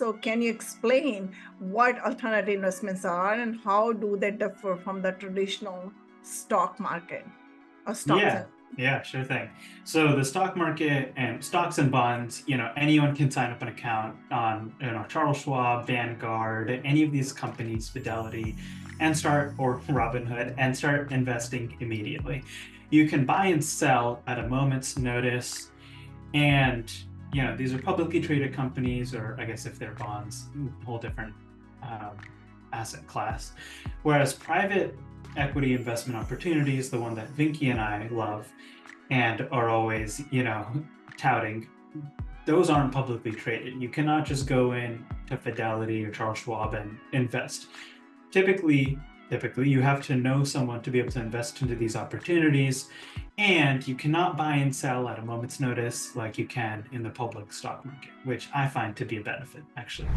So can you explain what alternative investments are and how do they differ from the traditional stock market or stocks Yeah, and yeah, sure thing. So the stock market and stocks and bonds, anyone can sign up an account on, Charles Schwab, Vanguard, any of these companies, Fidelity, and or Robinhood, and start investing immediately. You can buy and sell at a moment's notice, and these are publicly traded companies, or I guess if they're bonds, a whole different um, asset class. Whereas private equity investment opportunities, the one that Vinki and I love and are always, touting, those aren't publicly traded. You cannot just go in to Fidelity or Charles Schwab and invest. Typically, you have to know someone to be able to invest into these opportunities, and you cannot buy and sell at a moment's notice like you can in the public stock market, which I find to be a benefit, actually.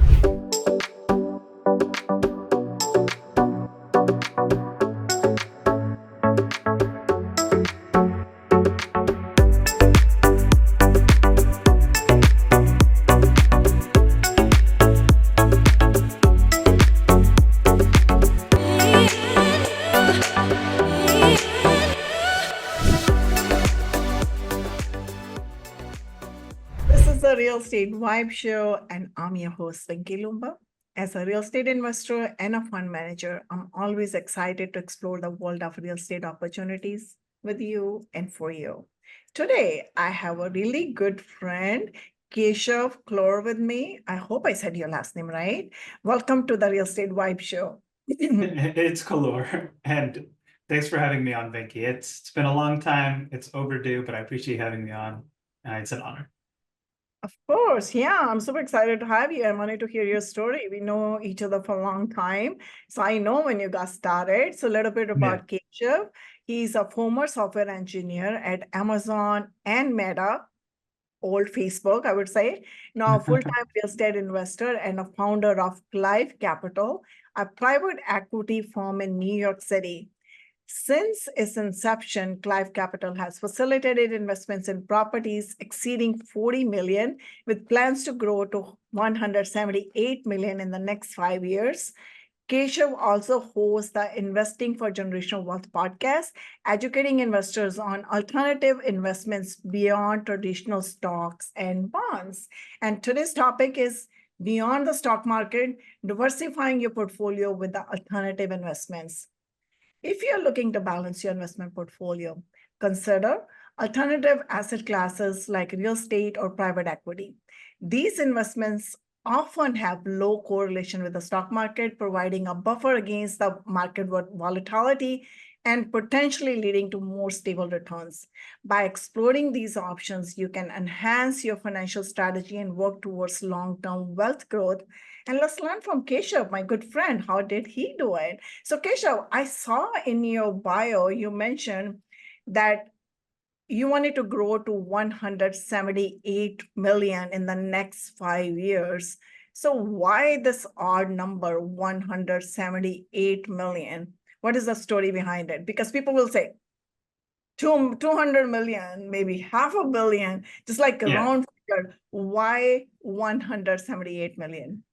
this is the Real Estate Vibe Show, and I'm your host, Vinki Loomba. As a real estate investor and a fund manager, I'm always excited to explore the world of real estate opportunities with you and for you. Today, I have a really good friend, Keshav Klor, with me. I hope I said your last name right. Welcome to the Real Estate Vibe Show. It's Kalor, and thanks for having me on, Vinky. It's been a long time. It's overdue, but I appreciate you having me on. It's an honor. Of course, yeah, I'm super excited to have you. I wanted to hear your story. We know each other for a long time. So I know when you got started. So a little bit Yeah. about Keshav. He's a former software engineer at Amazon and Meta, old Facebook, I would say. Now a full-time real estate investor and a founder of Clive Capital, a private equity firm in New York City. Since its inception, Clive Capital has facilitated investments in properties exceeding 40 million, with plans to grow to 178 million in the next 5 years. Keshav also hosts the Investing for Generational Wealth podcast, educating investors on alternative investments beyond traditional stocks and bonds. And today's topic is beyond the stock market, diversifying your portfolio with the alternative investments. If you're looking to balance your investment portfolio, consider alternative asset classes like real estate or private equity. These investments often have low correlation with the stock market, providing a buffer against the market volatility and potentially leading to more stable returns. By exploring these options, you can enhance your financial strategy and work towards long-term wealth growth. And let's learn from Keshav, my good friend. How did he do it? So, Keshav, I saw in your bio, you mentioned that you wanted to grow to 178 million in the next 5 years. So why this odd number, 178 million? What is the story behind it? Because people will say 200 million, maybe half a billion, just like a Yeah. round figure. Why 178 million?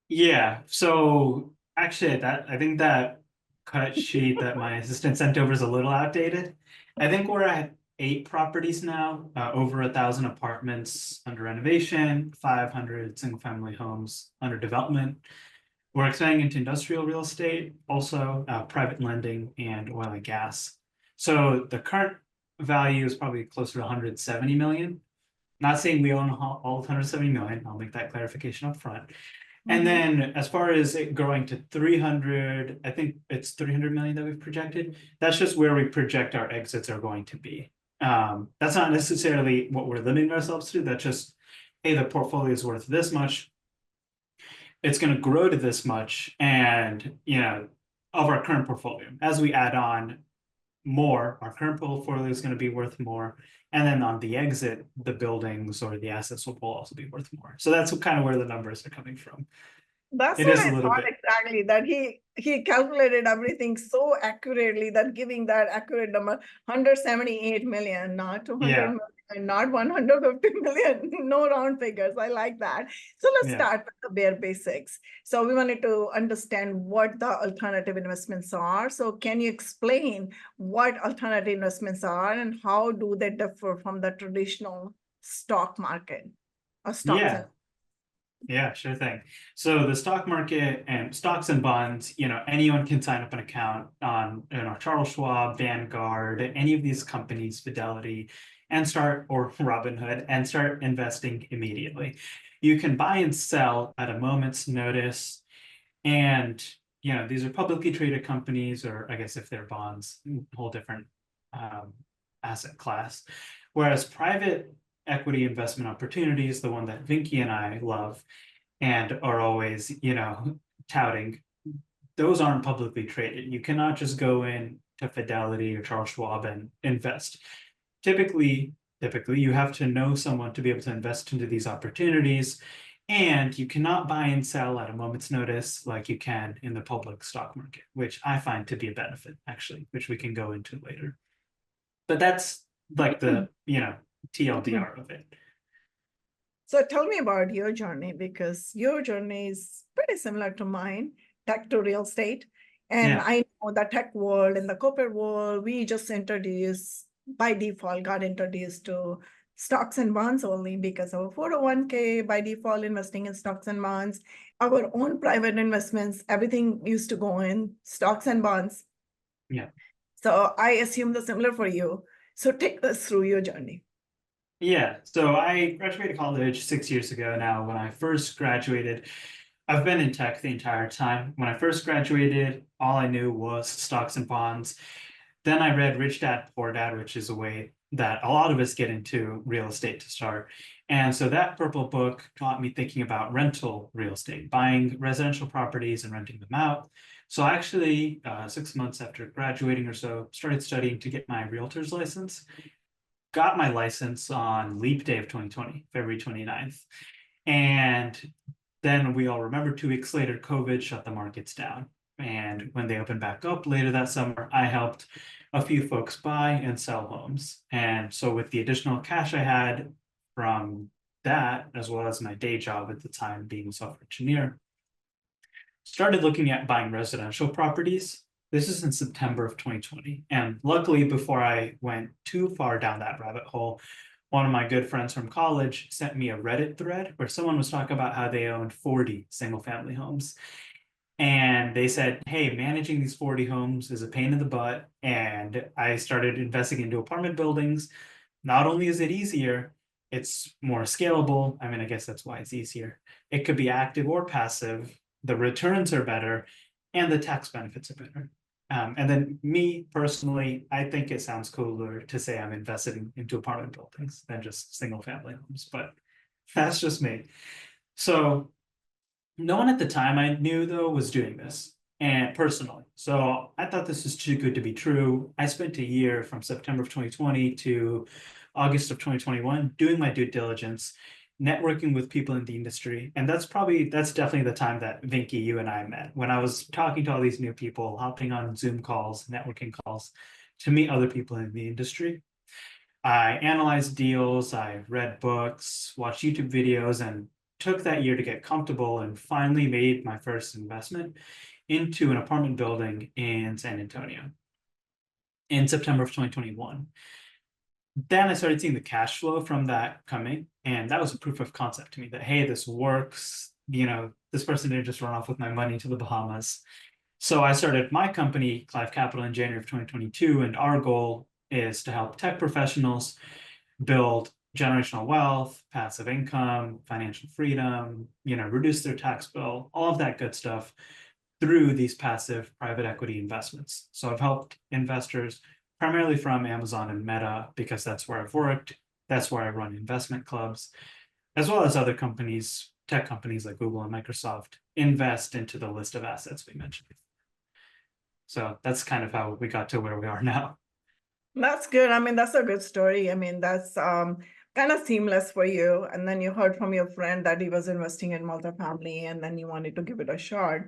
Yeah. So actually, I think that cut sheet that my assistant sent over is a little outdated. I think we're at 8 properties now, over 1,000 apartments under renovation, 500 single-family homes under development. We're expanding into industrial real estate, also private lending and oil and gas. So the current value is probably closer to 170 million. Not saying we own all 170 million. I'll make that clarification up front. And then as far as it growing to 300, I think it's 300 million that we've projected. That's just where we project our exits are going to be. That's not necessarily what we're limiting ourselves to. That's just, hey, the portfolio is worth this much. It's going to grow to this much, and of our current portfolio. As we add on more, our current portfolio is going to be worth more. And then on the exit, the buildings or the assets will also be worth more. So that's kind of where the numbers are coming from. That's It what is a I little thought bit. exactly, that he calculated everything so accurately that giving that accurate number, 178 million, not 200 Yeah. million. and not 150 million, no round figures. I like that. So let's Yeah. start with the bare basics. So we wanted to understand what the alternative investments are. So can you explain what alternative investments are and how do they differ from the traditional stock market or stocks? Yeah. Yeah, sure thing. So the stock market and stocks and bonds, anyone can sign up an account on, Charles Schwab, Vanguard, any of these companies, Fidelity, and or Robinhood, and start investing immediately. You can buy and sell at a moment's notice. And, these are publicly traded companies, or I guess if they're bonds, a whole different asset class. Whereas private equity investment opportunities, the one that Vinki and I love and are always, touting, those aren't publicly traded. You cannot just go in to Fidelity or Charles Schwab and invest. Typically, you have to know someone to be able to invest into these opportunities, and you cannot buy and sell at a moment's notice like you can in the public stock market, which I find to be a benefit, actually, which we can go into later. But that's like the, TLDR of it. So tell me about your journey, because your journey is pretty similar to mine, tech to real estate. And Yeah. I know the tech world and the corporate world, we just introduced, by default, got introduced to stocks and bonds only because our 401k, by default, investing in stocks and bonds, our own private investments, everything used to go in stocks and bonds. Yeah. So I assume the similar for you. So take us through your journey. Yeah, so I graduated college 6 years ago now. When I first graduated, I've been in tech the entire time. When I first graduated, all I knew was stocks and bonds. Then I read Rich Dad, Poor Dad, which is a way that a lot of us get into real estate to start. And so that purple book got me thinking about rental real estate, buying residential properties and renting them out. So I actually, 6 months after graduating or so, started studying to get my realtor's license. Got my license on leap day of 2020, February 29th. And then we all remember 2 weeks later, COVID shut the markets down. And when they opened back up later that summer, I helped a few folks buy and sell homes. And so with the additional cash I had from that, as well as my day job at the time being a software engineer, started looking at buying residential properties. This is in September of 2020. And luckily, before I went too far down that rabbit hole, one of my good friends from college sent me a Reddit thread where someone was talking about how they owned 40 single family homes. And they said, hey, managing these 40 homes is a pain in the butt. And I started investing into apartment buildings. Not only is it easier, it's more scalable. I mean, I guess that's why it's easier. It could be active or passive. The returns are better and the tax benefits are better. And then me personally, I think it sounds cooler to say I'm investing into apartment buildings than just single family homes, but that's just me. So no one at the time I knew though was doing this, and personally. So I thought this was too good to be true. I spent a year from September of 2020 to August of 2021 doing my due diligence, networking with people in the industry. And that's definitely the time that Vinki, you and I met, when I was talking to all these new people, hopping on Zoom calls, networking calls to meet other people in the industry. I analyzed deals, I read books, watched YouTube videos, and took that year to get comfortable and finally made my first investment into an apartment building in San Antonio in September of 2021. Then I started seeing the cash flow from that coming, and that was a proof of concept to me that, hey, this works. This person didn't just run off with my money to the Bahamas. So I started my company, Clive Capital, in January of 2022, and our goal is to help tech professionals build generational wealth, passive income, financial freedom, reduce their tax bill, all of that good stuff through these passive private equity investments. So I've helped investors primarily from Amazon and Meta because that's where I've worked. That's where I run investment clubs, as well as other companies, tech companies like Google and Microsoft, invest into the list of assets we mentioned. So that's kind of how we got to where we are now. That's good. I mean, that's a good story. I mean, that's kind of seamless for you. And then you heard from your friend that he was investing in multifamily and then you wanted to give it a shot.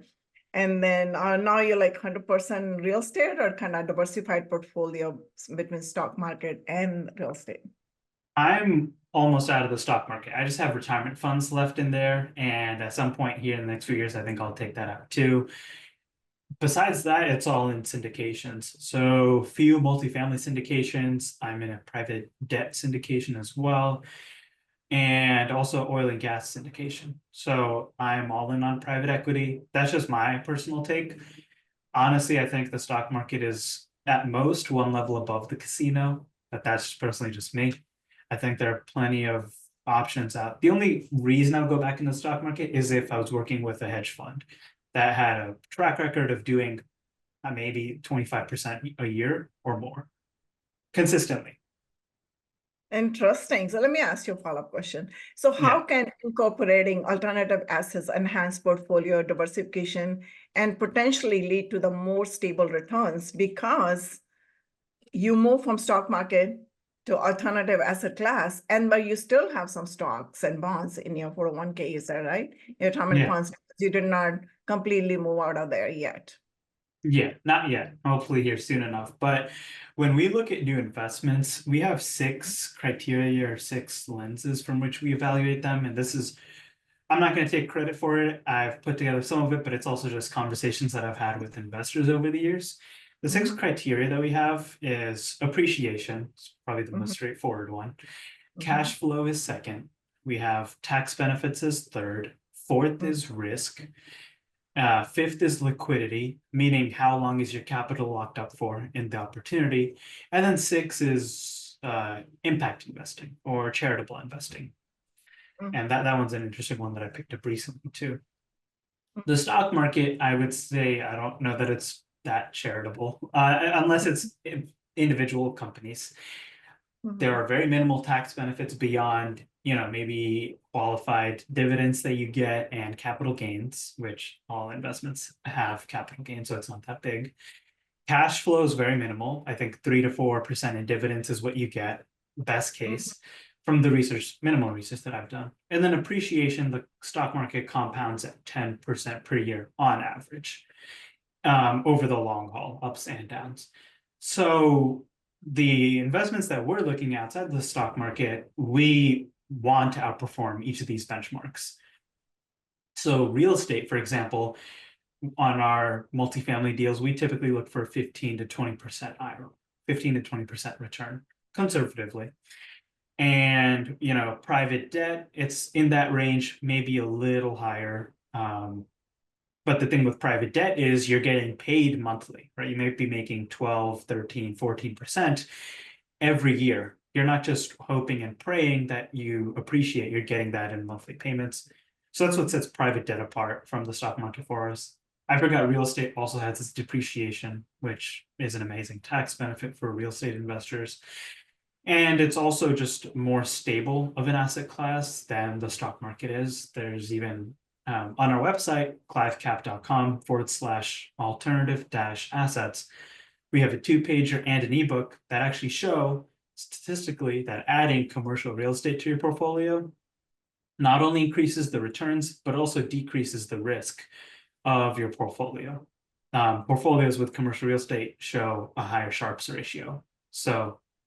And then now you're like 100% real estate or kind of diversified portfolio between stock market and real estate? I'm almost out of the stock market. I just have retirement funds left in there, and at some point here in the next few years, I think I'll take that out too. Besides that, it's all in syndications. So few multifamily syndications. I'm in a private debt syndication as well, and also oil and gas syndication. So I'm all in on private equity. That's just my personal take. Honestly, I think the stock market is at most one level above the casino, but that's personally just me. I think there are plenty of options out. The only reason I would go back in the stock market is if I was working with a hedge fund that had a track record of doing maybe 25% a year or more consistently. Interesting. So let me ask you a follow-up question. So how Yeah. can incorporating alternative assets enhance portfolio diversification and potentially lead to the more stable returns? Because you move from stock market to alternative asset class, and but you still have some stocks and bonds in your 401k, is that right? Your retirement Yeah. funds, you did not completely move out of there yet. Yeah, not yet. Hopefully here soon enough. But when we look at new investments, we have 6 criteria or 6 lenses from which we evaluate them. And this is, I'm not going to take credit for it. I've put together some of it, but it's also just conversations that I've had with investors over the years. The 6 criteria that we have is appreciation. It's probably the most straightforward one. Cash flow is second. We have tax benefits as third. Fourth is risk. Fifth is liquidity, meaning how long is your capital locked up for in the opportunity. And then 6 is impact investing or charitable investing. And that one's an interesting one that I picked up recently too. The stock market, I would say, I don't know that it's that charitable, unless it's individual companies. There are very minimal tax benefits beyond, maybe qualified dividends that you get and capital gains, which all investments have capital gains, so it's not that big. Cash flow is very minimal. I think 3 to 4% in dividends is what you get, best case, from the minimal research that I've done. And then appreciation, the stock market compounds at 10% per year on average, over the long haul, ups and downs. So the investments that we're looking at outside the stock market, we want to outperform each of these benchmarks. So real estate, for example, on our multifamily deals, we typically look for 15 to 20% IRR, 15 to 20% return, conservatively. And, private debt, it's in that range, maybe a little higher. But the thing with private debt is you're getting paid monthly, right? You may be making 12, 13, 14% every year. You're not just hoping and praying that you appreciate, you're getting that in monthly payments. So that's what sets private debt apart from the stock market for us. I forgot real estate also has its depreciation, which is an amazing tax benefit for real estate investors. And it's also just more stable of an asset class than the stock market is. There's even on our website, clivecap.com/alternative-assets, we have a 2-pager and an ebook that actually show statistically that adding commercial real estate to your portfolio not only increases the returns, but also decreases the risk of your portfolio. Portfolios with commercial real estate show a higher Sharpe's ratio.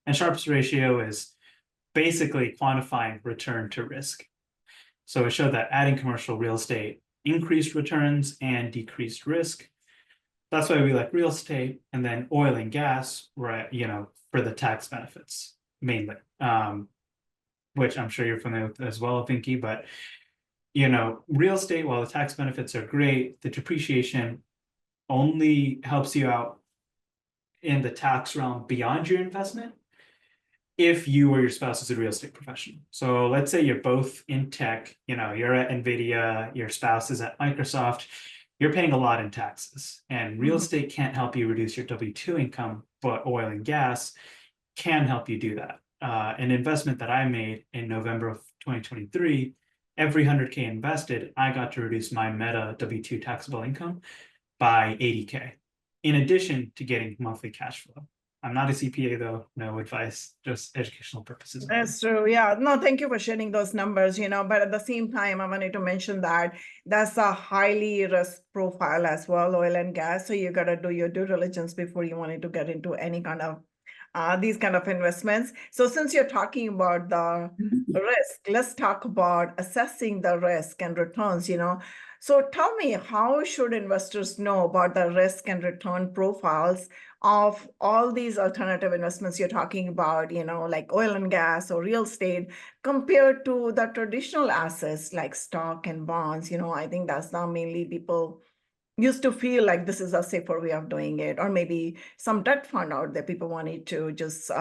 And Sharpe's ratio is basically quantifying return to risk. So it showed that adding commercial real estate increased returns and decreased risk. That's why we like real estate. And then oil and gas, right, for the tax benefits mainly, which I'm sure you're familiar with as well, Vinki. But, real estate, while the tax benefits are great, the depreciation only helps you out in the tax realm beyond your investment if you or your spouse is a real estate professional. So let's say you're both in tech, you're at NVIDIA, your spouse is at Microsoft, you're paying a lot in taxes, and real estate can't help you reduce your W-2 income, but oil and gas can help you do that. An investment that I made in November of 2023, every 100K invested, I got to reduce my Meta W-2 taxable income by 80K, in addition to getting monthly cash flow. I'm not a CPA though, no advice, just educational purposes. That's true. Yeah. No, thank you for sharing those numbers, but at the same time, I wanted to mention that that's a highly risk profile as well, oil and gas. So you got to do your due diligence before you wanted to get into any kind of these kind of investments. So since you're talking about the risk, let's talk about assessing the risk and returns, So tell me, how should investors know about the risk and return profiles of all these alternative investments you're talking about, like oil and gas or real estate, compared to the traditional assets like stock and bonds? I think that's now mainly people used to feel like this is a safer way of doing it, or maybe some debt fund out there, people wanted to just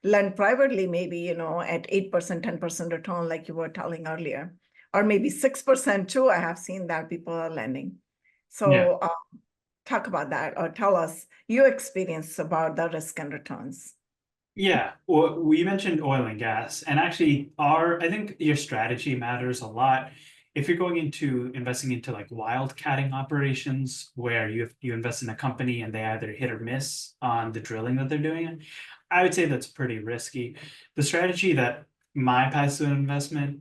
lend privately, maybe, at 8%, 10% return, like you were telling earlier, or maybe 6% too. I have seen that people are lending. Yeah. So talk about that, or tell us your experience about the risk and returns. Yeah, well, we mentioned oil and gas, and actually, I think your strategy matters a lot. If you're going into investing into like wildcatting operations, where you invest in a company and they either hit or miss on the drilling that they're doing, I would say that's pretty risky. The strategy that my passive investment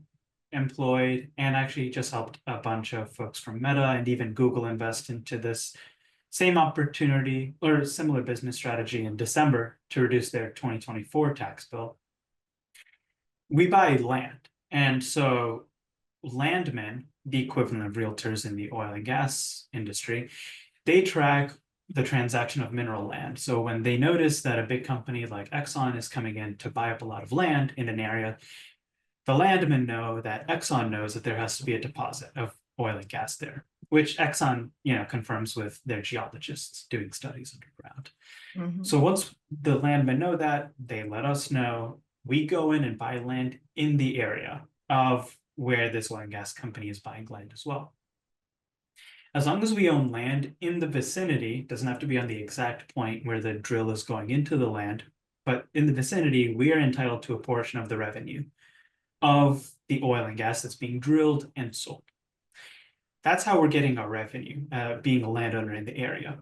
employed, and actually just helped a bunch of folks from Meta and even Google invest into this same opportunity or similar business strategy in December to reduce their 2024 tax bill. We buy land. And so landmen, the equivalent of realtors in the oil and gas industry, they track the transaction of mineral land. So when they notice that a big company like Exxon is coming in to buy up a lot of land in an area, the landmen know that Exxon knows that there has to be a deposit of oil and gas there, which Exxon, confirms with their geologists doing studies underground. So once the landmen know that, they let us know. We go in and buy land in the area of where this oil and gas company is buying land as well. As long as we own land in the vicinity, doesn't have to be on the exact point where the drill is going into the land, but in the vicinity, we are entitled to a portion of the revenue of the oil and gas that's being drilled and sold. That's how we're getting our revenue, being a landowner in the area.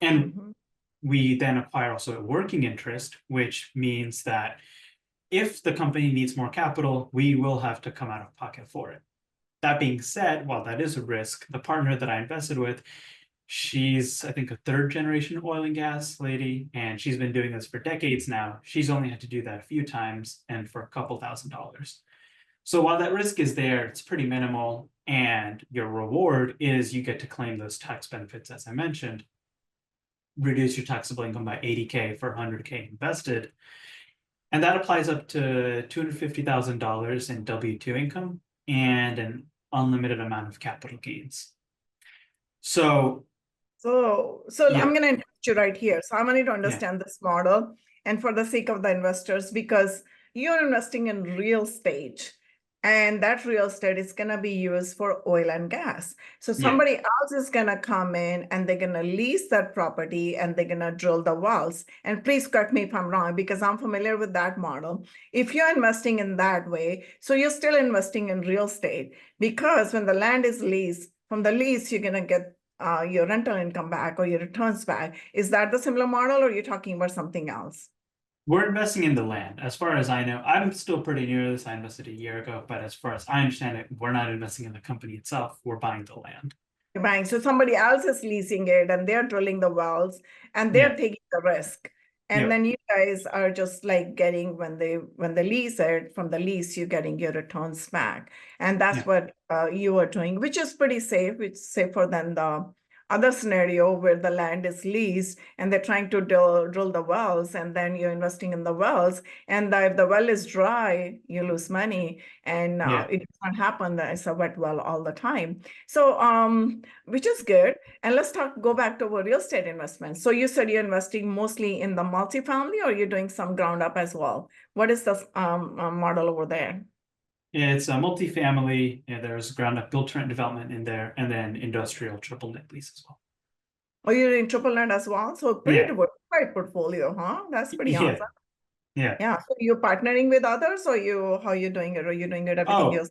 And we then acquire also a working interest, which means that if the company needs more capital, we will have to come out of pocket for it. That being said, while that is a risk, the partner that I invested with, she's, I think, a third generation oil and gas lady, and she's been doing this for decades now. She's only had to do that a few times and for a couple $1,000s. So while that risk is there, it's pretty minimal, and your reward is you get to claim those tax benefits, as I mentioned, reduce your taxable income by 80K for 100K invested. And that applies up to $250,000 in W-2 income and an unlimited amount of capital gains. So yeah. I'm going to interrupt you right here. So I want you to Yeah. understand this model, and for the sake of the investors, because you're investing in real estate, and that real estate is going to be used for oil and gas. So somebody else is going to come in and they're going to lease that property and they're going to drill the wells. And please correct me if I'm wrong, because I'm familiar with that model. If you're investing in that way, so you're still investing in real estate, because when the land is leased, from the lease, you're going to get your rental income back or your returns back. Is that the similar model, or are you talking about something else? We're investing in the land. As far as I know, I'm still pretty new to this. I invested a year ago, but as far as I understand it, we're not investing in the company itself. We're buying the land. You're buying. So somebody else is leasing it and they're drilling the wells and they're taking the risk. And then you guys are just like getting, when they lease it, from the lease, you're getting your returns back. And that's what you are doing, which is pretty safe. It's safer than the other scenario where the land is leased and they're trying to drill the wells, and then you're investing in the wells. And if the well is dry, you lose money, and it does not happen that it's a wet well all the time. So, which is good. And let's go back to our real estate investments. So you said you're investing mostly in the multifamily, or you're doing some ground up as well? What is the model over there? It's a multifamily. There's ground up build to rent development in there, and then industrial triple net lease as well. Oh, you're in triple net as well? So pretty diversified portfolio, huh? That's pretty awesome. Yeah. So you're partnering with others, or how are you doing it? Or you're doing it everything yourself?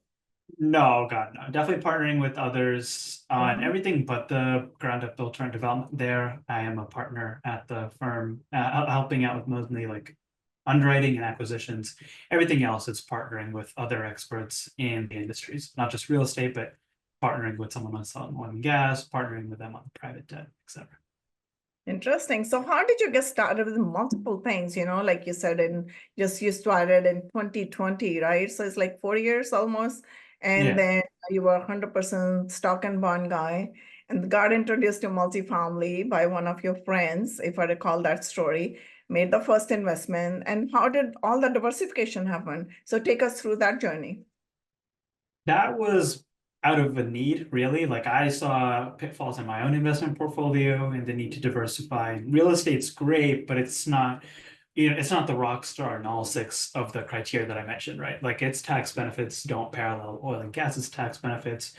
No, God, no. Definitely partnering with others on everything but the ground up build to rent development there. I am a partner at the firm, helping out with mostly like underwriting and acquisitions. Everything else is partnering with other experts in the industries, not just real estate, but partnering with someone on oil and gas, partnering with them on private debt, etc. Interesting. So how did you get started with multiple things? Like you said, you started in 2020, right? So it's like 4 years almost. And Yeah. then you were 100% stock and bond guy and got introduced to multifamily by one of your friends, if I recall that story, made the first investment. And how did all the diversification happen? So take us through that journey. That was out of a need, really. Like I saw pitfalls in my own investment portfolio and the need to diversify. Real estate's great, but it's not, it's not the rock star in all six of the criteria that I mentioned, right? Like its tax benefits don't parallel oil and gas's tax benefits.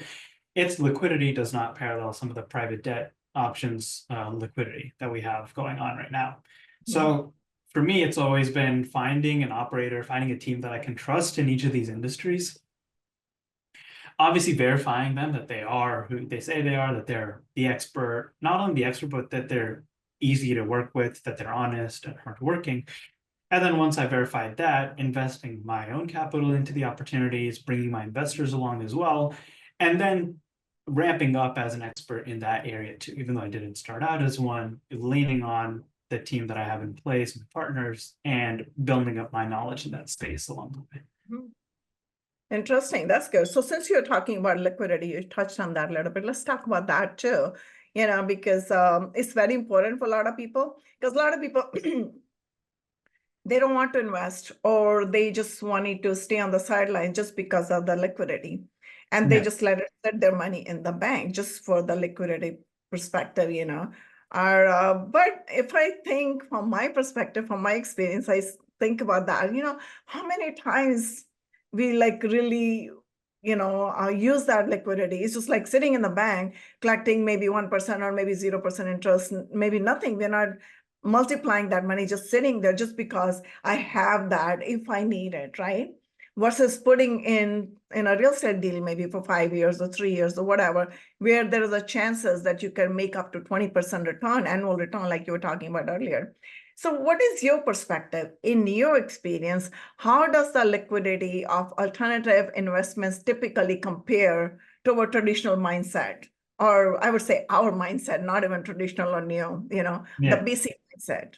Its liquidity does not parallel some of the private debt options liquidity that we have going on right now. Mhm. So for me, it's always been finding an operator, finding a team that I can trust in each of these industries, obviously verifying them that they are who they say they are, that they're the expert, not only the expert, but that they're easy to work with, that they're honest and hardworking. And then once I verified that, investing my own capital into the opportunities, bringing my investors along as well, and then ramping up as an expert in that area too, even though I didn't start out as one, leaning on the team that I have in place, my partners, and building up my knowledge in that space along the way. Mhm. Interesting. That's good. So since you're talking about liquidity, you touched on that a little bit. Let's talk about that too, because it's very important for a lot of people. Because a lot of people, they don't want to invest or they just wanted to stay on the sideline just because of the liquidity. And they Yeah. just let it set their money in the bank just for the liquidity perspective. But if I think from my perspective, from my experience, think about that, how many times we like really, use that liquidity. It's just like sitting in the bank, collecting maybe 1% or maybe 0% interest, maybe nothing. We're not multiplying that money just sitting there just because I have that if I need it, right? Versus putting in a real estate deal maybe for 5 years or 3 years or whatever, where there is a chances that you can make up to 20% return, annual return, like you were talking about earlier. So what is your perspective in your experience? How does the liquidity of alternative investments typically compare to a traditional mindset? Or I would say our mindset, not even traditional or new, the Yeah. basic mindset.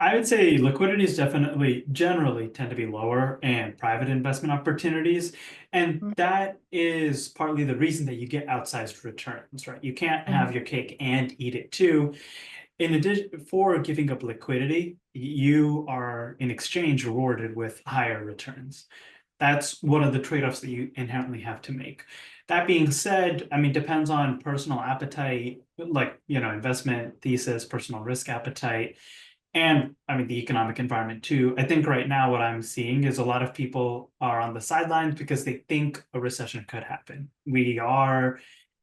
I would say liquidity is definitely generally tend to be lower in private investment opportunities. And that is partly the reason that you get outsized returns, right? You can't have your cake and eat it too. In addition, for giving up liquidity, you are in exchange rewarded with higher returns. That's one of the trade-offs that you inherently have to make. That being said, I mean, depends on personal appetite, like, investment thesis, personal risk appetite, and I mean, the economic environment too. I think right now what I'm seeing is a lot of people are on the sidelines because they think a recession could happen. We are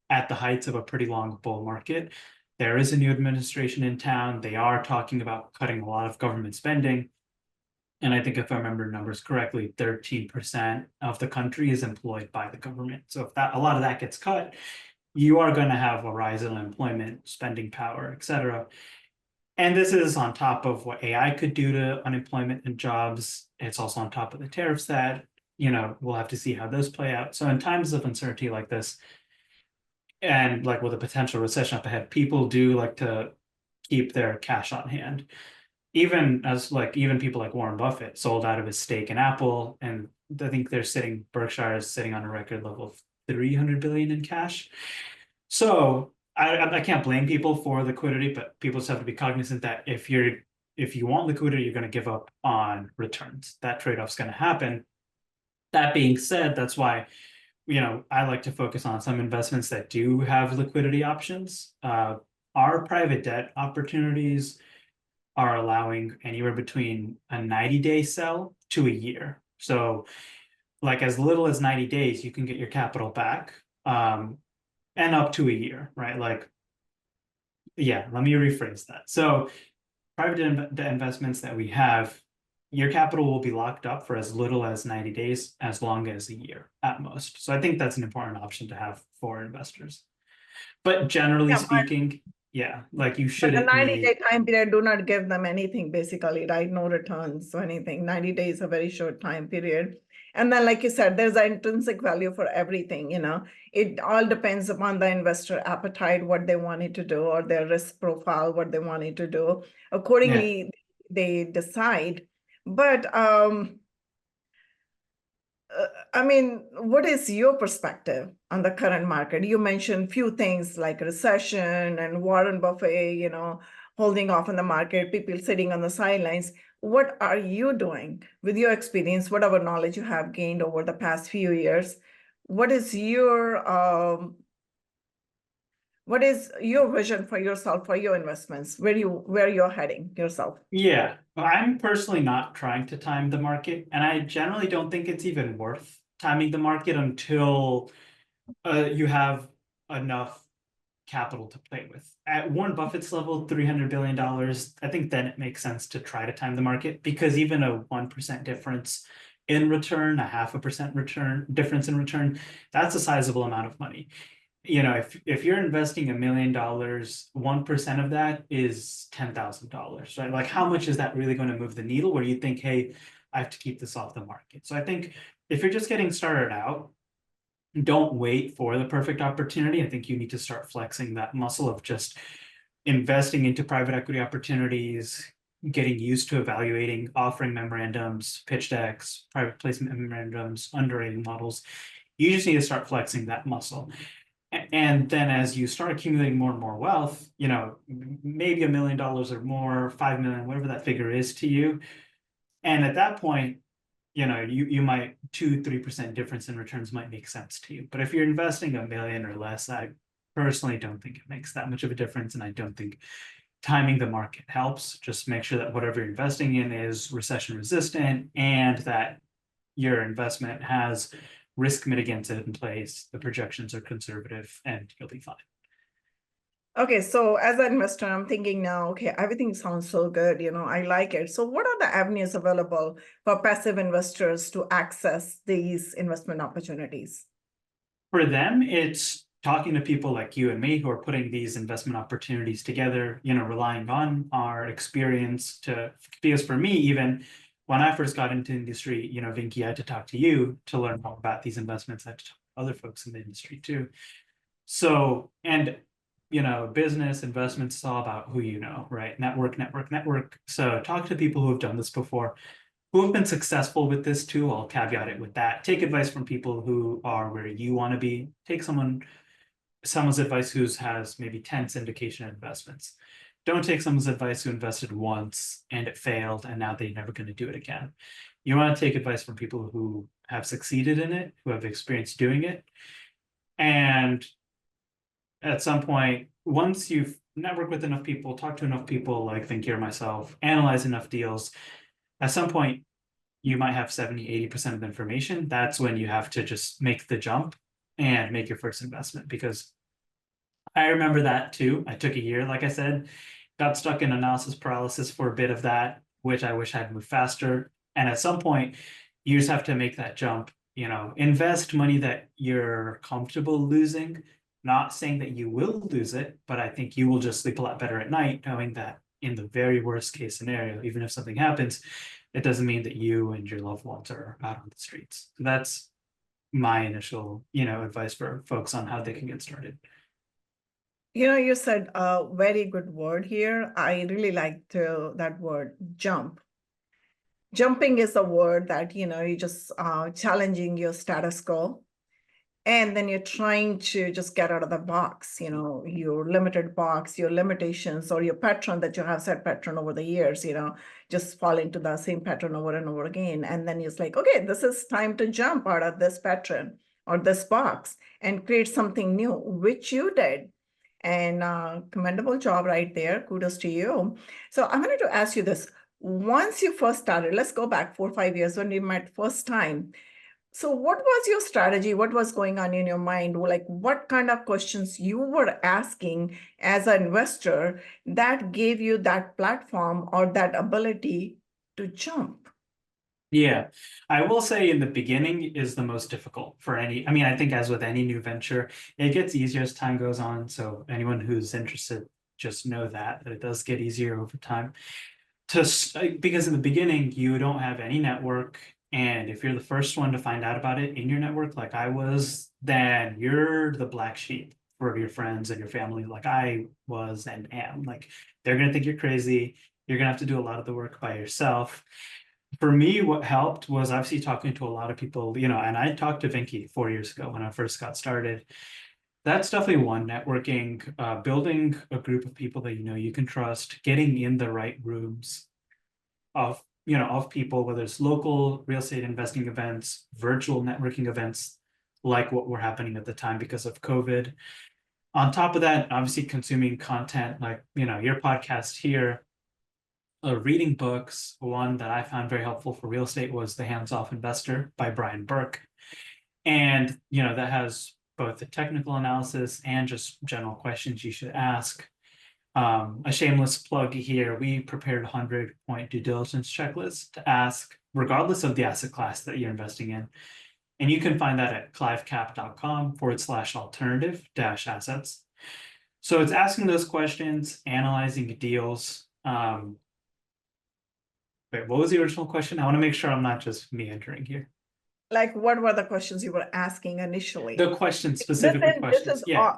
at the heights of a pretty long bull market. There is a new administration in town. They are talking about cutting a lot of government spending. And I think if I remember numbers correctly, 13% of the country is employed by the government. So if that a lot of that gets cut, you are going to have a rise in unemployment, spending power, et cetera. And this is on top of what AI could do to unemployment and jobs. It's also on top of the tariffs that, we'll have to see how those play out. So in times of uncertainty like this, and like with a potential recession up ahead, people do like to keep their cash on hand. Even people like Warren Buffett sold out of his stake in Apple, and I think Berkshire is sitting on a record level of 300 billion in cash. So I can't blame people for liquidity, but people just have to be cognizant that if you want liquidity, you're going to give up on returns. That trade-off's going to happen. That being said, that's why I like to focus on some investments that do have liquidity options. Our private debt opportunities are allowing anywhere between a 90-day sell to a year. So like as little as 90 days, you can get your capital back. And up to a year, right? Like, yeah, let me rephrase that. So private investments that we have, your capital will be locked up for as little as 90 days, as long as a year at most. So I think that's an important option to have for investors. But generally Yeah, speaking, Yeah, like you But the shouldn't 90-day need. time period do not give them anything basically, right? No returns or anything. 90 days is a very short time period. And then, like you said, there's an intrinsic value for everything, you know. It all depends upon the investor appetite, what they wanted to do, or their risk profile, what they wanted to do. Yeah. Accordingly, they decide. But I mean, what is your perspective on the current market? You mentioned few things like recession and Warren Buffett, you know, holding off on the market, people sitting on the sidelines. What are you doing with your experience, whatever knowledge you have gained over the past few years? What is your vision for yourself, for your investments, where you're heading yourself? Yeah, I'm personally not trying to time the market, and I generally don't think it's even worth timing the market until you have enough capital to play with. At Warren Buffett's level, $300 billion, I think then it makes sense to try to time the market, because even a 1% difference in return, a 0.5% return difference in return, that's a sizable amount of money. You know, if you're investing $1 million, 1% of that is $10,000, right? Like, how much is that really going to move the needle where you think, hey, I have to keep this off the market? So I think if you're just getting started out, don't wait for the perfect opportunity. I think you need to start flexing that muscle of just investing into private equity opportunities, getting used to evaluating offering memorandums, pitch decks, private placement memorandums, underwriting models. You just need to start flexing that muscle. And then as you start accumulating more and more wealth, you know, maybe $1 million or more, 5 million, whatever that figure is to you. And at that point, you know, you might 2-3% difference in returns might make sense to you. But if you're investing $1 million or less, I personally don't think it makes that much of a difference. And I don't think timing the market helps. Just make sure that whatever you're investing in is recession resistant, and that your investment has risk mitigants in place, the projections are conservative, and you'll be fine. Okay, so as an investor, I'm thinking now, okay, everything sounds so good, you know, I like it. So what are the avenues available for passive investors to access these investment opportunities? For them, it's talking to people like you and me who are putting these investment opportunities together, you know, relying on our experience to, because for me, even when I first got into the industry, you know, Vinki, I had to talk to you to learn more about these investments. I had to talk to other folks in the industry too. So, and you know, business investments is all about who you know, right? Network, network, network. So talk to people who have done this before, who have been successful with this too. I'll caveat it with that. Take advice from people who are where you want to be. Take someone's advice who has maybe 10 syndication investments. Don't take someone's advice who invested once and it failed and now they're never going to do it again. You want to take advice from people who have succeeded in it, who have experience doing it. And at some point, once you've networked with enough people, talked to enough people like Vinki or myself, analyze enough deals, at some point, you might have 70-80% of the information. That's when you have to just make the jump and make your first investment. Because I remember that too. I took a year, like I said, got stuck in analysis paralysis for a bit of that, which I wish I'd moved faster. And at some point, you just have to make that jump, you know, invest money that you're comfortable losing. Not saying that you will lose it, but I think you will just sleep a lot better at night knowing that in the very worst case scenario, even if something happens, it doesn't mean that you and your loved ones are out on the streets. So that's my initial, you know, advice for folks on how they can get started. You know, you said a very good word here. I really liked that word, jump. Jumping is a word that, you know, you just challenging your status quo. And then you're trying to just get out of the box, you know, your limited box, your limitations, or your pattern that you have set pattern over the years, you know, just fall into the same pattern over and over again. And then it's like, okay, this is time to jump out of this pattern or this box and create something new, which you did. And commendable job right there. Kudos to you. So I wanted to ask you this. Once you first started, let's go back 4 or 5 years when we met first time. So what was your strategy? What was going on in your mind? Like what kind of questions you were asking as an investor that gave you that platform or that ability to jump? Yeah, I will say in the beginning is the most difficult for any. I mean, I think as with any new venture, it gets easier as time goes on. So anyone who's interested, just know that it does get easier over time. Because in the beginning, you don't have any network. And if you're the first one to find out about it in your network, like I was, then you're the black sheep for your friends and your family, like I was and am. Like they're going to think you're crazy. You're going to have to do a lot of the work by yourself. For me, what helped was obviously talking to a lot of people, you know, and I talked to Vinki 4 years ago when I first got started. That's definitely one, networking, building a group of people that you know you can trust, getting in the right rooms of, you know, of people, whether it's local real estate investing events, virtual networking events, like what were happening at the time because of COVID. On top of that, obviously consuming content like, you know, your podcast here, reading books. One that I found very helpful for real estate was The Hands-Off Investor by Brian Burke. And, you know, that has both the technical analysis and just general questions you should ask. A shameless plug here, we prepared a 100-point due diligence checklist to ask, regardless of the asset class that you're investing in. And you can find that at clivecap.com/alternative-assets. So it's asking those questions, analyzing deals. Wait, what was the original question? I want to make sure I'm not just meandering here. Like, what were the questions you were asking initially? The questions, specifically questions. Yeah.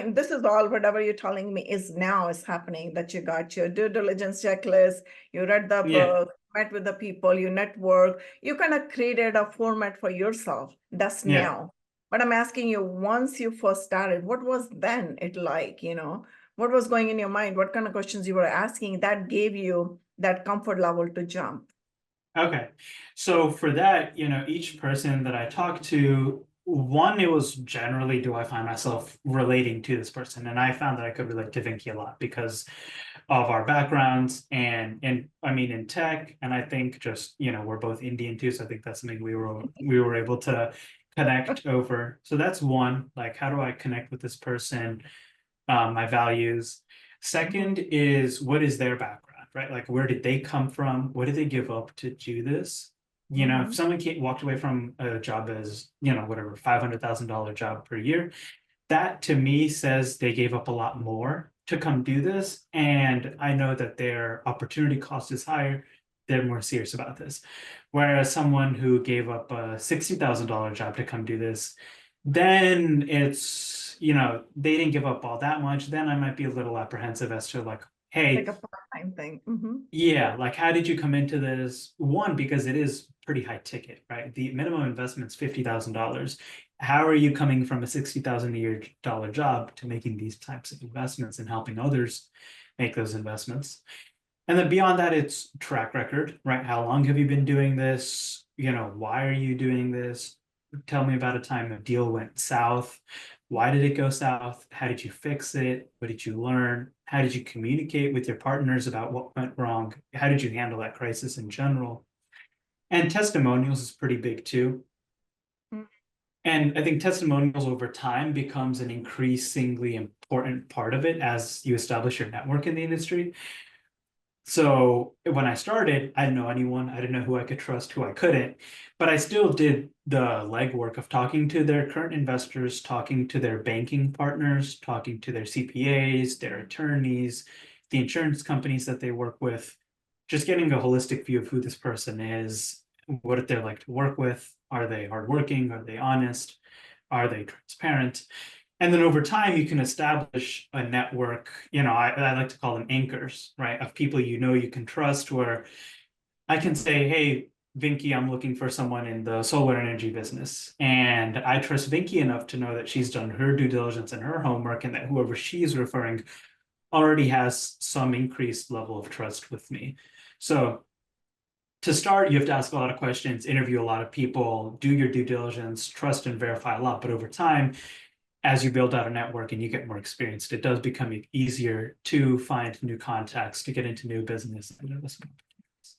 This is all whatever you're telling me is now is happening, that you got your due diligence checklist, you read the book, met with the people, you network, you kind of created a format for yourself. That's now. But I'm asking you, once you first started, what was then it like, you know? What was going in your mind? What kind of questions you were asking that gave you that comfort level to jump? Okay. So for that, you know, each person that I talked to, one, it was generally, do I find myself relating to this person? And I found that I could relate to Vinki a lot because of our backgrounds and I mean in tech, and I think just, you know, we're both Indian too, so I think that's something we were able to connect over. So that's one, like how do I connect with this person, my values. Second is, what is their background, right? Like where did they come from? What did they give up to do this? You know, if someone walked away from a job as, you know, whatever, $500,000 job per year, that to me says they gave up a lot more to come do this. And I know that their opportunity cost is higher. They're more serious about this. Whereas someone who gave up a $60,000 job to come do this, then it's, you know, they didn't give up all that much. Then I might be a little apprehensive as to like, hey, like a part-time thing. yeah, like how did you come into this? One, because it is pretty high ticket, right? The minimum investment's $50,000. How are you coming from a $60,000 a year job to making these types of investments and helping others make those investments? And then beyond that, it's track record, right? How long have you been doing this? You know, why are you doing this? Tell me about a time a deal went south. Why did it go south? How did you fix it? What did you learn? How did you communicate with your partners about what went wrong? How did you handle that crisis in general? And testimonials is pretty big too. And I think testimonials over time becomes an increasingly important part of it as you establish your network in the industry. So when I started, I didn't know anyone. I didn't know who I could trust, who I couldn't. But I still did the legwork of talking to their current investors, talking to their banking partners, talking to their CPAs, their attorneys, the insurance companies that they work with, just getting a holistic view of who this person is, what they're like to work with. Are they hardworking? Are they honest? Are they transparent? And then over time, you can establish a network, you know, I like to call them anchors, right? Of people you know you can trust, where I can say, hey, Vinki, I'm looking for someone in the solar energy business. And I trust Vinki enough to know that she's done her due diligence and her homework, and that whoever she's referring already has some increased level of trust with me. So to start, you have to ask a lot of questions, interview a lot of people, do your due diligence, trust and verify a lot. But over time, as you build out a network and you get more experienced, it does become easier to find new contacts, to get into new business and investment opportunities.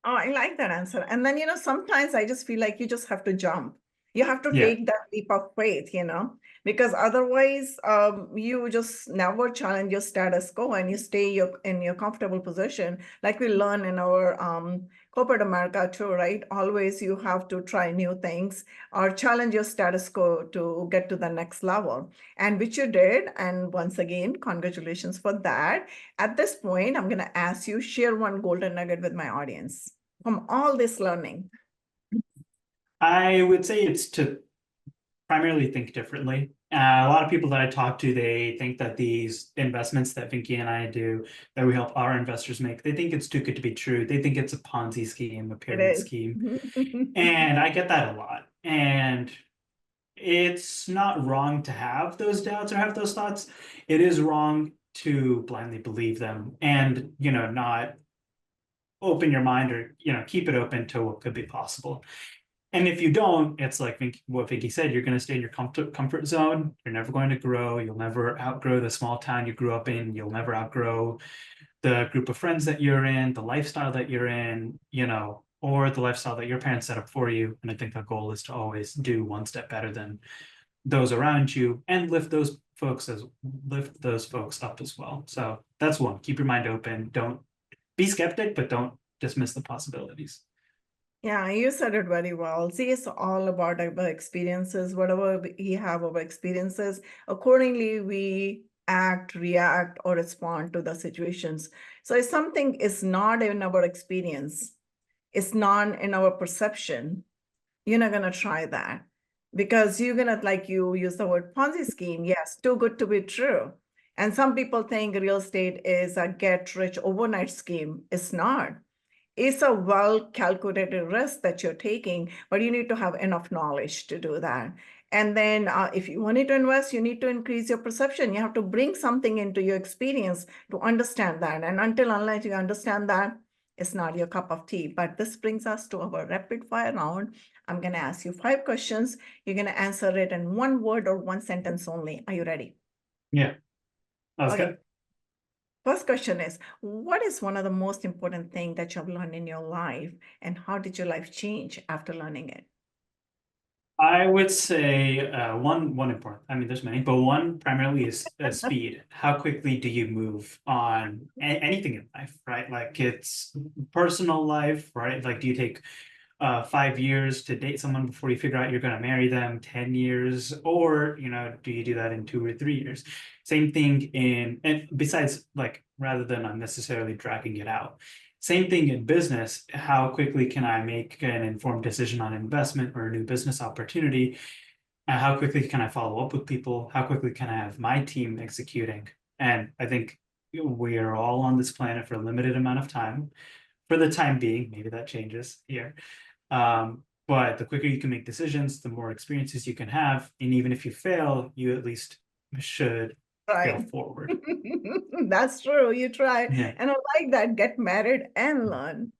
Oh, I like that answer. And then, you know, sometimes I just feel like you just have to jump. You have to Yeah. take that leap of faith, because otherwise you just never challenge your status quo and you stay in your comfortable position, like we learn in our corporate America too, right? Always you have to try new things or challenge your status quo to get to the next level, and which you did. And once again, congratulations for that. At this point, I'm going to ask you, share one golden nugget with my audience from all this learning. I would say it's to primarily think differently. A lot of people that I talk to, they think that these investments that Vinki and I do, that we help our investors make, they think it's too good to be true. They think it's a Ponzi scheme, a It pyramid is. scheme. And I get that a lot. And it's not wrong to have those doubts or have those thoughts. It is wrong to blindly believe them and, not open your mind or, keep it open to what could be possible. And if you don't, it's like what Vinki said, you're going to stay in your comfort zone. You're never going to grow. You'll never outgrow the small town you grew up in. You'll never outgrow the group of friends that you're in, the lifestyle that you're in, or the lifestyle that your parents set up for you. And I think the goal is to always do one step better than those around you and lift those folks up as well. So that's one. Keep your mind open. Don't be skeptic, but don't dismiss the possibilities. Yeah, you said it very well. See, it's all about our experiences. Whatever we have our experiences, accordingly we act, react, or respond to the situations. So if something is not in our experience, it's not in our perception, you're not gonna try that, because you're gonna, like you use the word Ponzi scheme. Yes, too good to be true. And some people think real estate is a get rich overnight scheme. It's not. It's a well-calculated risk that you're taking, but you need to have enough knowledge to do that. And then if you wanted to invest, you need to increase your perception. You have to bring something into your experience to understand that. And unless you understand that, it's not your cup of tea. But this brings us to our rapid fire round. I'm going to ask you 5 questions. You're going to answer it in 1 word or 1 sentence only. Are you ready? Yeah, that was Okay. good. First question is, what is one of the most important thing that you have learned in your life, and how did your life change after learning it? I would say one important. I mean, there's many, but one primarily is speed. How quickly do you move on anything in life, right? Like it's personal life, right? Like, do you take 5 years to date someone before you figure out you're going to marry them, 10 years, or do you do that in 2 or 3 years? Same thing and besides, like, rather than unnecessarily dragging it out. Same thing in business. How quickly can I make an informed decision on investment or a new business opportunity? How quickly can I follow up with people? How quickly can I have my team executing? And I think we are all on this planet for a limited amount of time. For the time being, maybe that changes here. But the quicker you can make decisions, the more experiences you can have. And even if you fail, you at least should fail Right. forward. That's true. You try. Yeah. And I like that. Get married and learn.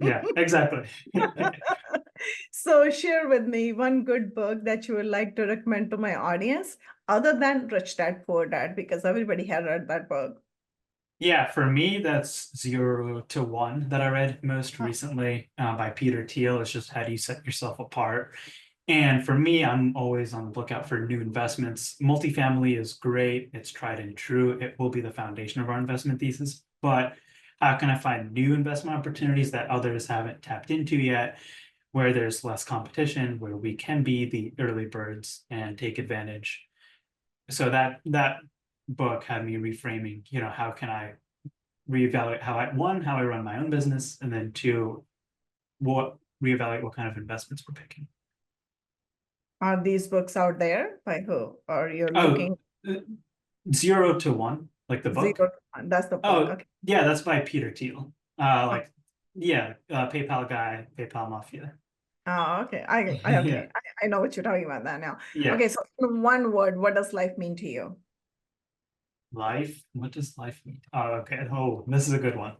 Yeah, exactly. So share with me one good book that you would like to recommend to my audience, other than Rich Dad Poor Dad, because everybody had read that book. Yeah, for me, that's 0 to 1 that I read most recently by Peter Thiel. It's just how do you set yourself apart. And for me, I'm always on the lookout for new investments. Multifamily is great. It's tried and true. It will be the foundation of our investment thesis. But how can I find new investment opportunities that others haven't tapped into yet, where there's less competition, where we can be the early birds and take advantage? So that book had me reframing, how can I reevaluate how I run my own business, and then 2, reevaluate what kind of investments we're picking. Are these books out there by who? Or you're Oh, looking 0 to 1, like the 0 book. to 1? That's the book. Oh, Okay. yeah, that's by Peter Thiel. PayPal guy, PayPal mafia. Oh, okay. Yeah, I know what you're talking about that now. yeah. Okay, so in 1 word, what does life mean to you? Life. What does life mean? Oh, okay. Oh, this is a good one.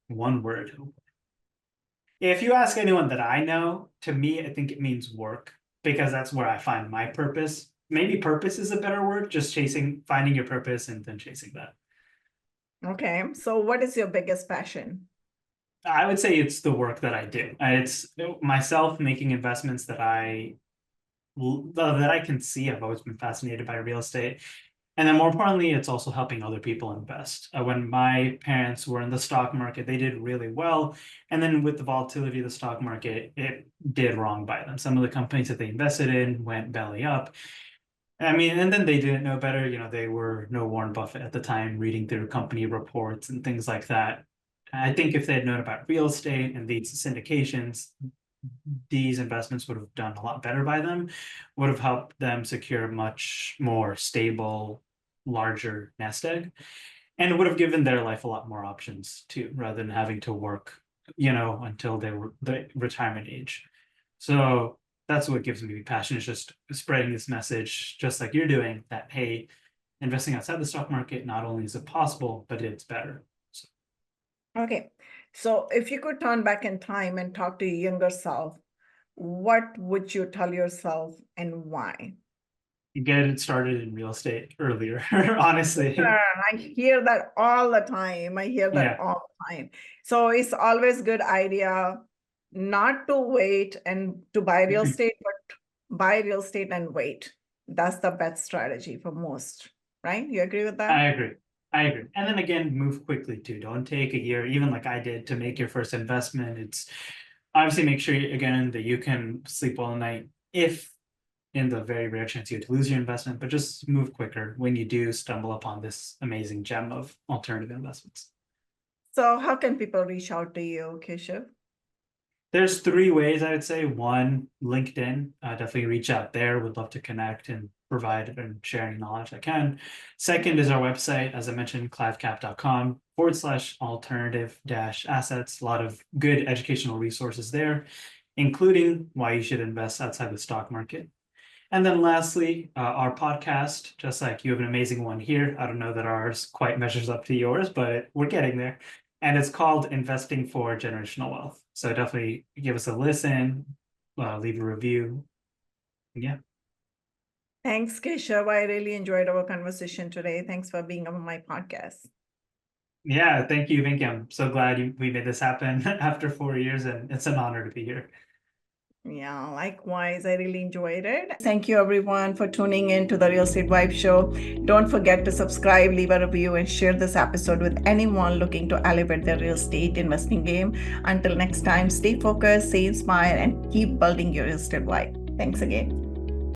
One word. If you ask anyone that I know, to me, I think it means work, because that's where I find my purpose. Maybe purpose is a better word, just finding your purpose and then chasing that. Okay, so what is your biggest passion? I would say it's the work that I do. It's myself making investments that I can see. I've always been fascinated by real estate. And then more importantly, it's also helping other people invest. When my parents were in the stock market, they did really well. And then with the volatility of the stock market, it did wrong by them. Some of the companies that they invested in went belly up. I mean, and then they didn't know better. They were no Warren Buffett at the time, reading through company reports and things like that. I think if they had known about real estate and these syndications, these investments would have done a lot better by them, would have helped them secure much more stable, larger nest egg, and it would have given their life a lot more options too, rather than having to work, until they were the retirement age. So that's what gives me passion, is just spreading this message, just like you're doing, that hey, investing outside the stock market, not only is it possible, but it's better. So, Okay. So if you could turn back in time and talk to your younger self, what would you tell yourself and why? get it started in real estate earlier, honestly. I hear that all the time. I hear that Yeah. all the time. So it's always good idea not to wait and to buy real estate, but buy real estate and wait. That's the best strategy for most, right? You agree with that? I agree. I agree. And then again, move quickly too. Don't take a year, even like I did, to make your first investment. It's obviously make sure again that you can sleep well at night, if in the very rare chance you had to lose your investment, but just move quicker when you do stumble upon this amazing gem of alternative investments. So how can people reach out to you, Keshav? There's 3 ways, I would say. One, LinkedIn. Definitely reach out there. Would love to connect and provide and share any knowledge I can. Second is our website, as I mentioned, clivecap.com/alternative-assets. A lot of good educational resources there, including why you should invest outside the stock market. And then lastly, our podcast, just like you have an amazing one here. I don't know that ours quite measures up to yours, but we're getting there. And it's called Investing for Generational Wealth. So definitely give us a listen, leave a review. Yeah. Thanks, Keshav. I really enjoyed our conversation today. Thanks for being on my podcast. Yeah, thank you, Vinki. I'm so glad we made this happen after 4 years, and it's an honor to be here. Yeah, likewise. I really enjoyed it. Thank you, everyone, for tuning in to the Real Estate Vibe Show. Don't forget to subscribe, leave a review, and share this episode with anyone looking to elevate their real estate investing game. Until next time, stay focused, stay inspired, and keep building your real estate vibe. Thanks again.